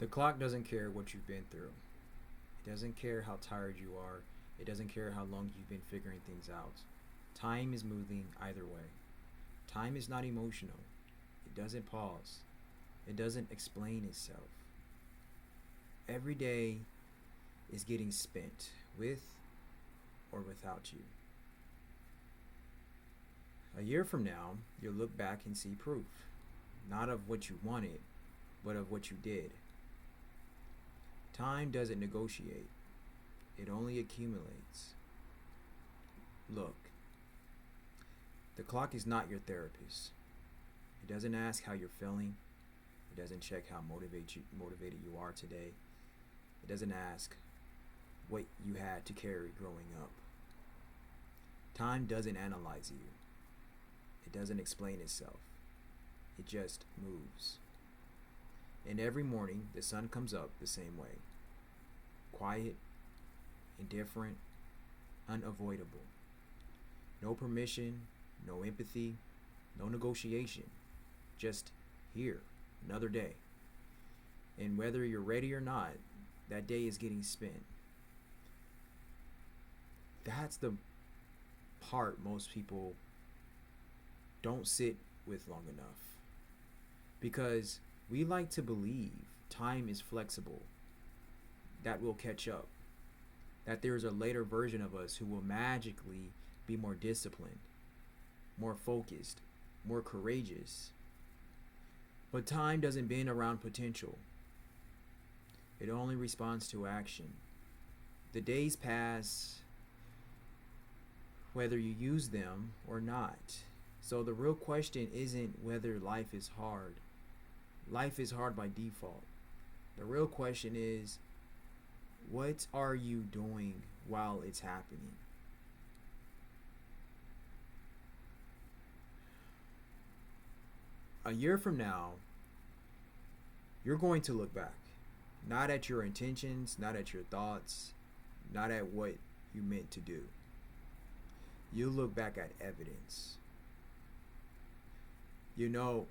The clock doesn't care what you've been through. It doesn't care how tired you are. It doesn't care how long you've been figuring things out. Time is moving either way. Time is not emotional. It doesn't pause. It doesn't explain itself. Every day is getting spent with or without you. A year from now, you'll look back and see proof, not of what you wanted, but of what you did. Time doesn't negotiate, it only accumulates. Look, the clock is not your therapist. It doesn't ask how you're feeling. It doesn't check how motivated you are today. It doesn't ask what you had to carry growing up. Time doesn't analyze you. It doesn't explain itself. It just moves. And every morning, the sun comes up the same way. Quiet, indifferent, unavoidable. No permission, no empathy, no negotiation. Just here, another day. And whether you're ready or not, that day is getting spent. That's the part most people don't sit with long enough. Because we like to believe time is flexible, that we'll catch up, that there's a later version of us who will magically be more disciplined, more focused, more courageous. But time doesn't bend around potential. It only responds to action. The days pass whether you use them or not. So the real question isn't whether life is hard. Life is hard by default. The real question is, what are you doing while it's happening? A year from now, you're going to look back, not at your intentions, not at your thoughts, not at what you meant to do. You look back at evidence. You know,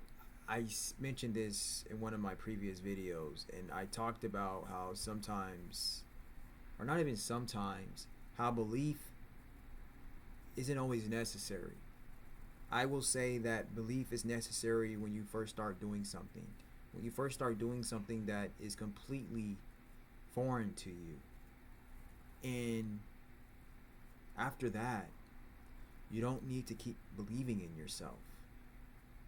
I mentioned this in one of my previous videos, and I talked about how sometimes, or not even sometimes, how belief isn't always necessary. I will say that belief is necessary when you first start doing something. When you first start doing something that is completely foreign to you. And after that, you don't need to keep believing in yourself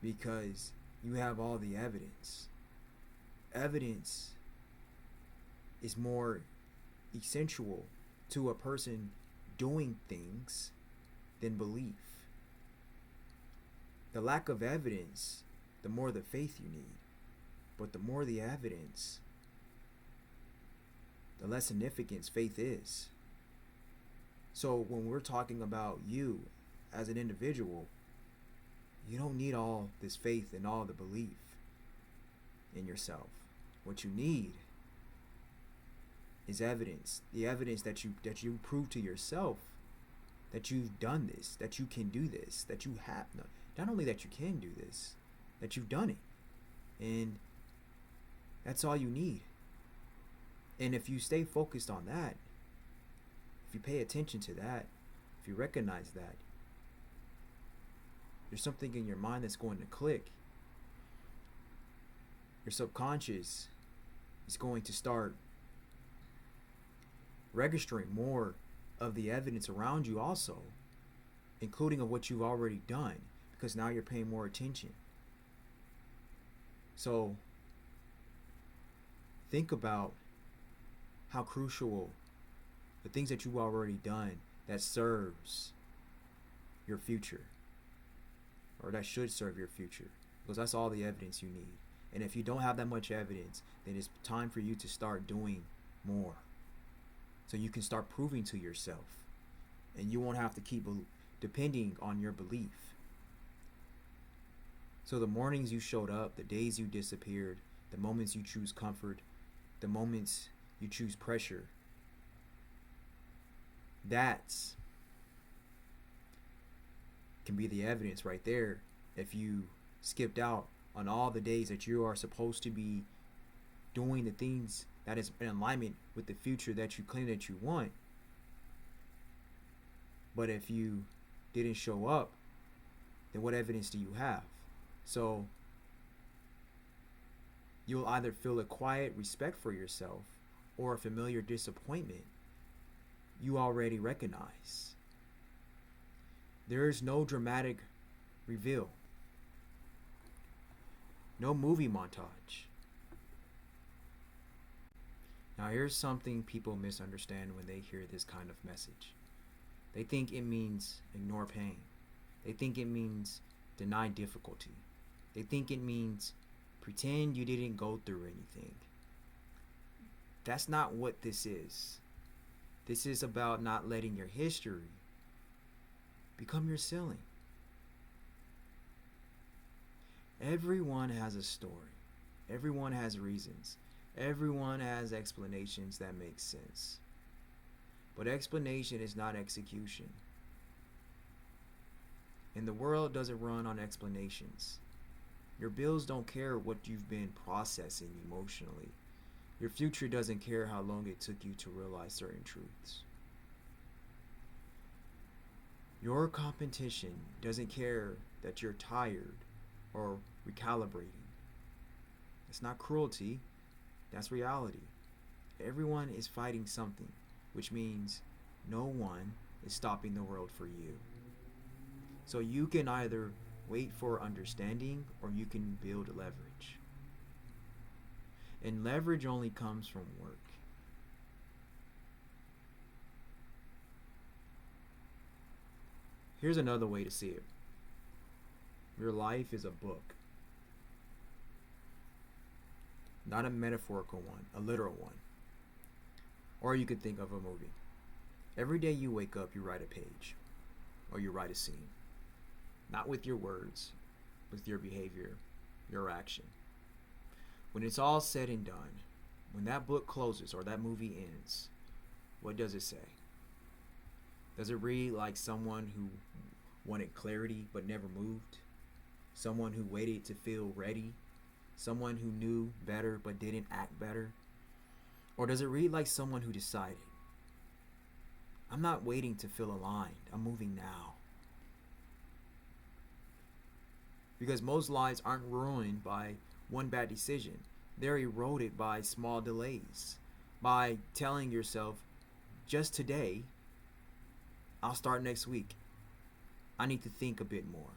because you have all the evidence. Evidence is more essential to a person doing things than belief. The lack of evidence, the more the faith you need. But the more the evidence, the less significance faith is. So when we're talking about you as an individual, you don't need all this faith and all the belief in yourself. What you need is evidence. The evidence that you prove to yourself that you've done this, that you can do this, that you have not only that you can do this, that you've done it. And that's all you need. And if you stay focused on that, if you pay attention to that, if you recognize that, there's something in your mind that's going to click. Your subconscious is going to start registering more of the evidence around you also, including of what you've already done, because now you're paying more attention. So think about how crucial the things that you've already done that serves your future, or that should serve your future, because that's all the evidence you need. And if you don't have that much evidence, then it's time for you to start doing more, so you can start proving to yourself, and you won't have to keep depending on your belief. So the mornings you showed up, the days you disappeared, the moments you choose comfort, the moments you choose pressure, that's can be the evidence right there. If you skipped out on all the days that you are supposed to be doing the things that is in alignment with the future that you claim that you want. But if you didn't show up, then what evidence do you have? So you'll either feel a quiet respect for yourself or a familiar disappointment you already recognize. There is no dramatic reveal, no movie montage. Now, here's something people misunderstand when they hear this kind of message. They think it means ignore pain. They think it means deny difficulty. They think it means pretend you didn't go through anything. That's not what this is. This is about not letting your history become your ceiling. Everyone has a story. Everyone has reasons. Everyone has explanations that make sense. But explanation is not execution. And the world doesn't run on explanations. Your bills don't care what you've been processing emotionally. Your future doesn't care how long it took you to realize certain truths. Your competition doesn't care that you're tired or recalibrating. It's not cruelty, that's reality. Everyone is fighting something, which means no one is stopping the world for you. So you can either wait for understanding or you can build leverage. And leverage only comes from work. Here's another way to see it. Your life is a book. Not a metaphorical one, a literal one. Or you could think of a movie. Every day you wake up, you write a page. Or you write a scene. Not with your words, with your behavior, your action. When it's all said and done, when that book closes or that movie ends, what does it say? Does it read like someone who wanted clarity but never moved? Someone who waited to feel ready? Someone who knew better but didn't act better? Or does it read like someone who decided, I'm not waiting to feel aligned, I'm moving now? Because most lives aren't ruined by one bad decision. They're eroded by small delays. By telling yourself, just today, I'll start next week. I need to think a bit more.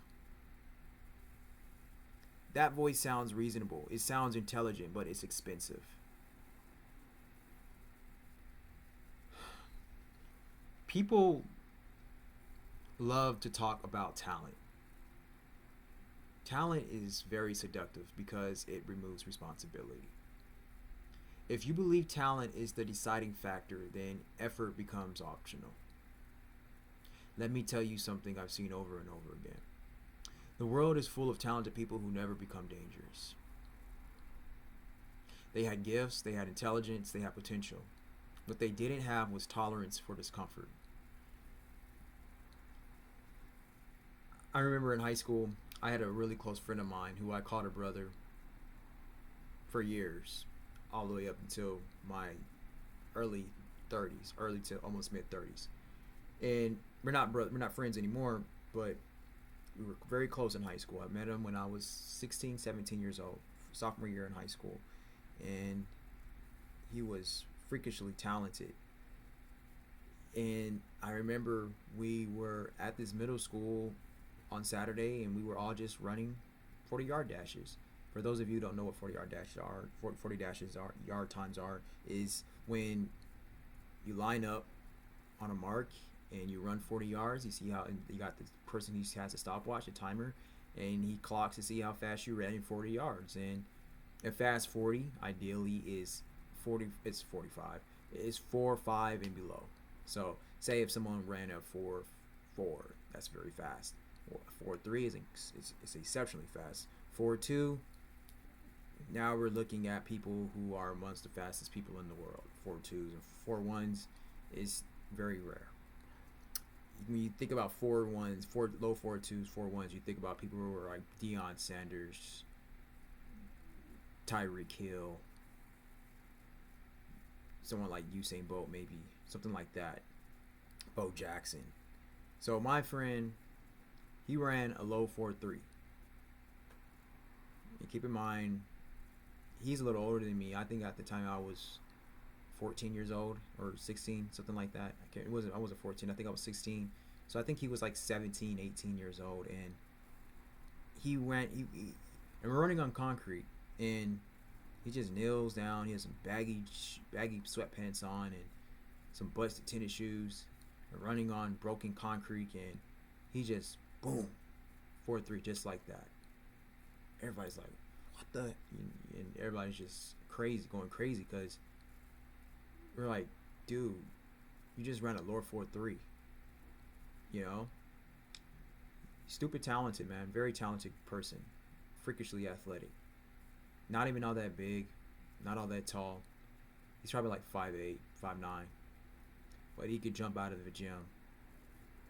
That voice sounds reasonable. It sounds intelligent, but it's expensive. People love to talk about talent. Talent is very seductive because it removes responsibility. If you believe talent is the deciding factor, then effort becomes optional. Let me tell you something I've seen over and over again. The world is full of talented people who never become dangerous. They had gifts, they had intelligence, they had potential. What they didn't have was tolerance for discomfort. I remember in high school, I had a really close friend of mine who I called a brother for years, all the way up until my early to almost mid 30s. And we're not friends anymore, but we were very close in high school. I met him when I was 16, 17 years old, sophomore year in high school. And he was freakishly talented. And I remember we were at this middle school on Saturday, and we were all just running 40-yard dashes. For those of you who don't know what 40-yard dashes are, 40 dashes are, yard times are, is when you line up on a mark and you run 40 yards. You see how you got this person who has a stopwatch, a timer, and he clocks to see how fast you ran in 40 yards. And a fast 40 ideally is 40. It's 45. It's 4, 5, and below. So say if someone ran a 4.4, that's very fast. 4.3 is exceptionally fast. 4.2, now we're looking at people who are amongst the fastest people in the world. 4.2s and 4.1s is very rare. When you think about 4.1s, low 4.2s, 4.1s, you think about people who are like Deion Sanders, Tyreek Hill, someone like Usain Bolt, maybe something like that. Bo Jackson. So my friend, he ran a low 4.3. And keep in mind, he's a little older than me. I think at the time I was 14 years old or 16, something like that. I wasn't 14. I think I was 16. So I think he was like 17, 18 years old, and and we're running on concrete, and he just kneels down. He has some baggy sweatpants on and some busted tennis shoes, and running on broken concrete, and he just boom, 4.3 just like that. Everybody's like, what the? And everybody's just going crazy because we're like, dude, you just ran a lower 4.3. You know, stupid talented, man, very talented person, freakishly athletic. Not even all that big, not all that tall. He's probably like 5'8", 5'9", but he could jump out of the gym.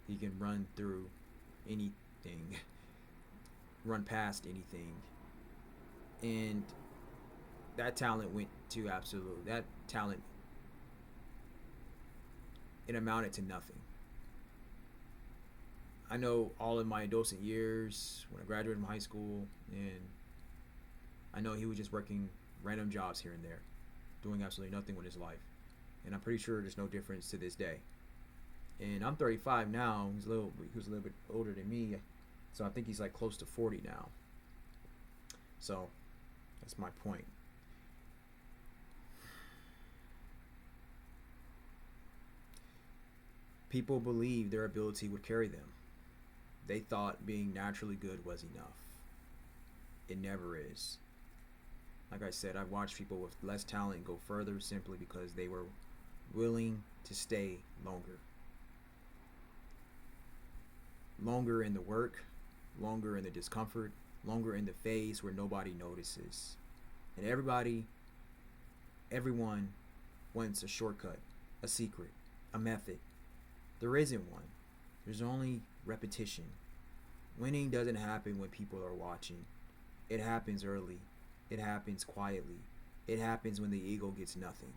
He can run through anything, run past anything, and that talent went to absolute. That talent, it amounted to nothing. I know all in my adolescent years, when I graduated from high school, and I know he was just working random jobs here and there, doing absolutely nothing with his life. And I'm pretty sure there's no difference to this day. And I'm 35 now. He was a little bit older than me, so I think he's like close to 40 now. So that's my point. People believed their ability would carry them. They thought being naturally good was enough. It never is. Like I said, I've watched people with less talent go further simply because they were willing to stay longer. Longer in the work, longer in the discomfort, longer in the phase where nobody notices. And everyone wants a shortcut, a secret, a method. There isn't one. There's only repetition. Winning doesn't happen when people are watching. It happens early. It happens quietly. It happens when the ego gets nothing.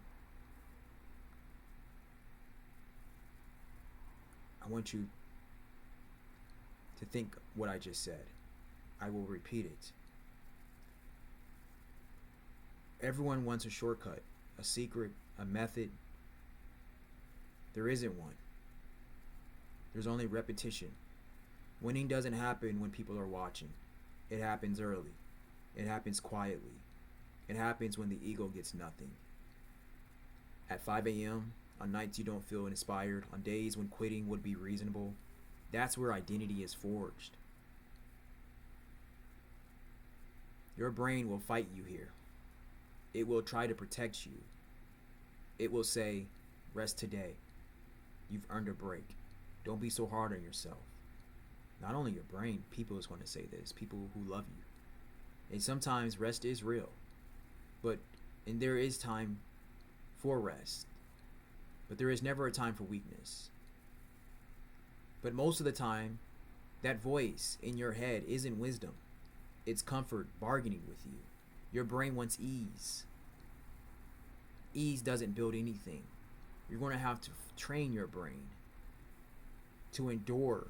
I want you to think what I just said. I will repeat it. Everyone wants a shortcut, a secret, a method. There isn't one. There's only repetition. Winning doesn't happen when people are watching. It happens early. It happens quietly. It happens when the ego gets nothing. At 5 a.m., on nights you don't feel inspired, on days when quitting would be reasonable, that's where identity is forged. Your brain will fight you here. It will try to protect you. It will say, rest today. You've earned a break. Don't be so hard on yourself. Not only your brain, people is going to say this. People who love you. And sometimes rest is real. And there is time for rest. But there is never a time for weakness. But most of the time, that voice in your head isn't wisdom. It's comfort bargaining with you. Your brain wants ease. Ease doesn't build anything. You're going to have to train your brain to endure,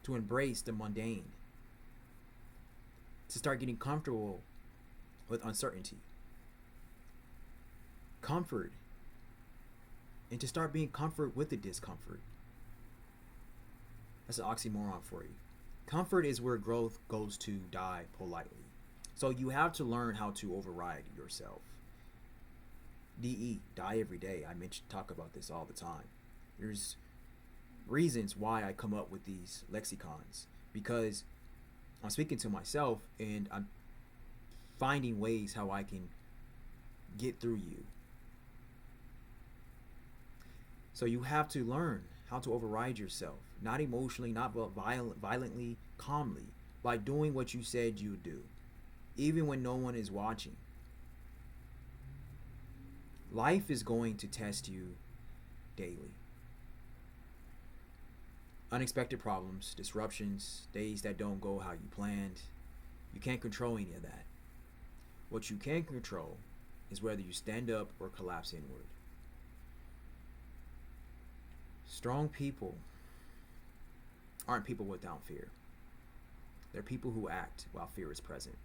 to embrace the mundane, to start getting comfortable with uncertainty. Comfort, and to start being comfort with the discomfort. That's an oxymoron for you. Comfort is where growth goes to die politely. So you have to learn how to override yourself. DE, die every day. I talk about this all the time. There's reasons why I come up with these lexicons, because I'm speaking to myself and I'm finding ways how I can get through you. So you have to learn how to override yourself, not emotionally, not violently, calmly, by doing what you said you would do, even when no one is watching. Life is going to test you daily. Unexpected problems, disruptions, days that don't go how you planned. You can't control any of that. What you can control is whether you stand up or collapse inward. Strong people aren't people without fear. They're people who act while fear is present.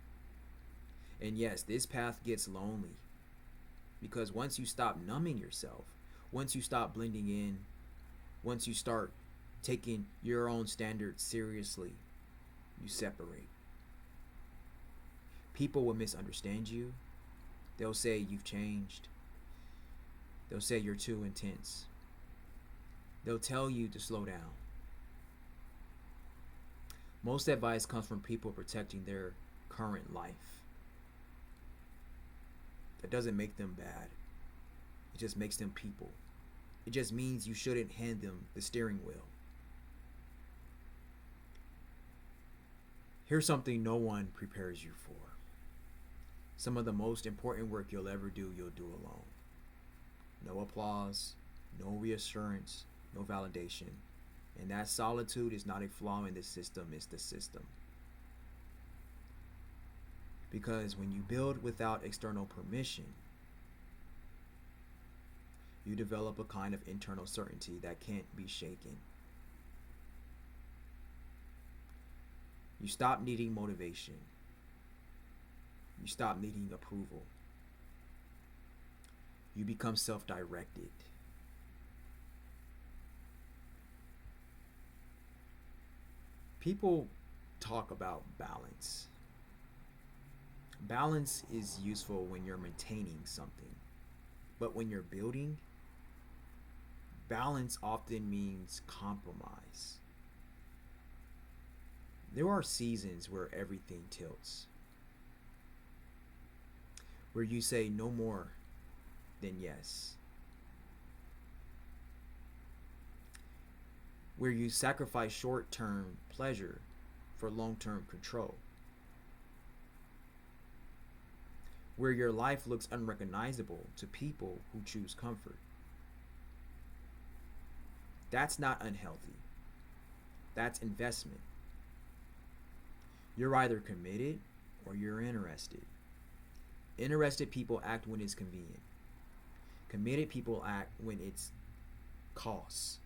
And yes, this path gets lonely because once you stop numbing yourself, once you stop blending in, once you start taking your own standards seriously, you separate. People will misunderstand you. They'll say you've changed. They'll say you're too intense. They'll tell you to slow down. Most advice comes from people protecting their current life. That doesn't make them bad. It just makes them people. It just means you shouldn't hand them the steering wheel. Here's something no one prepares you for. Some of the most important work you'll ever do, you'll do alone. No applause, no reassurance, no validation. And that solitude is not a flaw in the system, it's the system. Because when you build without external permission, you develop a kind of internal certainty that can't be shaken. You stop needing motivation. You stop needing approval. You become self-directed. People talk about balance. Balance is useful when you're maintaining something. But when you're building, balance often means compromise. There are seasons where everything tilts. Where you say no more than yes. Where you sacrifice short-term pleasure for long-term control. Where your life looks unrecognizable to people who choose comfort. That's not unhealthy. That's investment. You're either committed or you're interested. Interested people act when it's convenient. Committed people act when it's costs.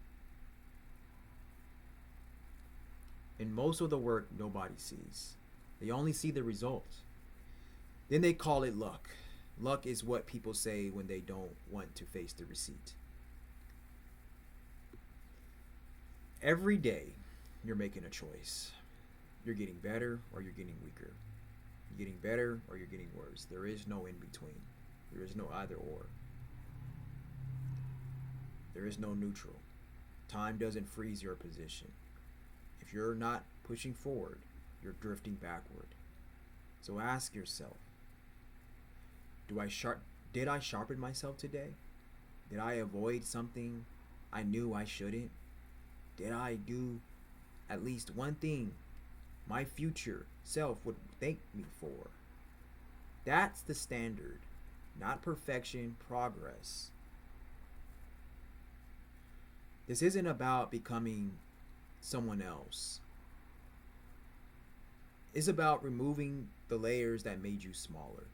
And most of the work nobody sees. They only see the results. Then they call it luck. Luck is what people say when they don't want to face the receipt. Every day, you're making a choice. You're getting better or you're getting weaker. You're getting better or you're getting worse. There is no in between. There is no either or. There is no neutral. Time doesn't freeze your position. If you're not pushing forward, you're drifting backward. So ask yourself, did I sharpen myself today? Did I avoid something I knew I shouldn't? Did I do at least one thing my future self would thank me for? That's the standard, not perfection, progress. This isn't about becoming someone else. It's about removing the layers that made you smaller.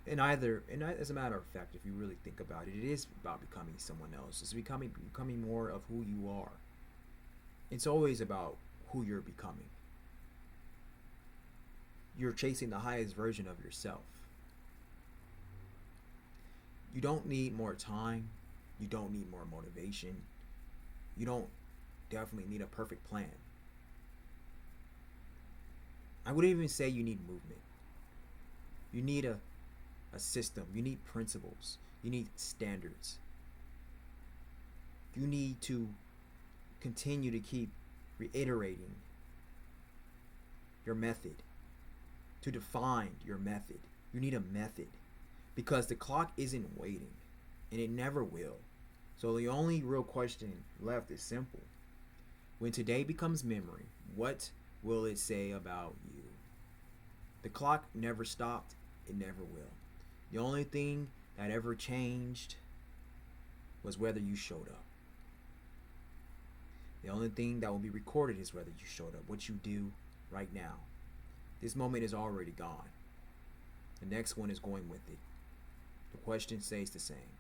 And as a matter of fact, if you really think about it, it is about becoming someone else. It's becoming more of who you are. It's always about who you're becoming. You're chasing the highest version of yourself. You don't need more time. You don't need more motivation. You don't definitely need a perfect plan. I wouldn't even say you need movement. You need a system. You need principles. You need standards. You need to continue to keep reiterating your method, to define your method. You need a method because the clock isn't waiting and it never will. So the only real question left is simple. When today becomes memory, what will it say about you? The clock never stopped. It never will. The only thing that ever changed was whether you showed up. The only thing that will be recorded is whether you showed up, what you do right now. This moment is already gone. The next one is going with it. The question stays the same.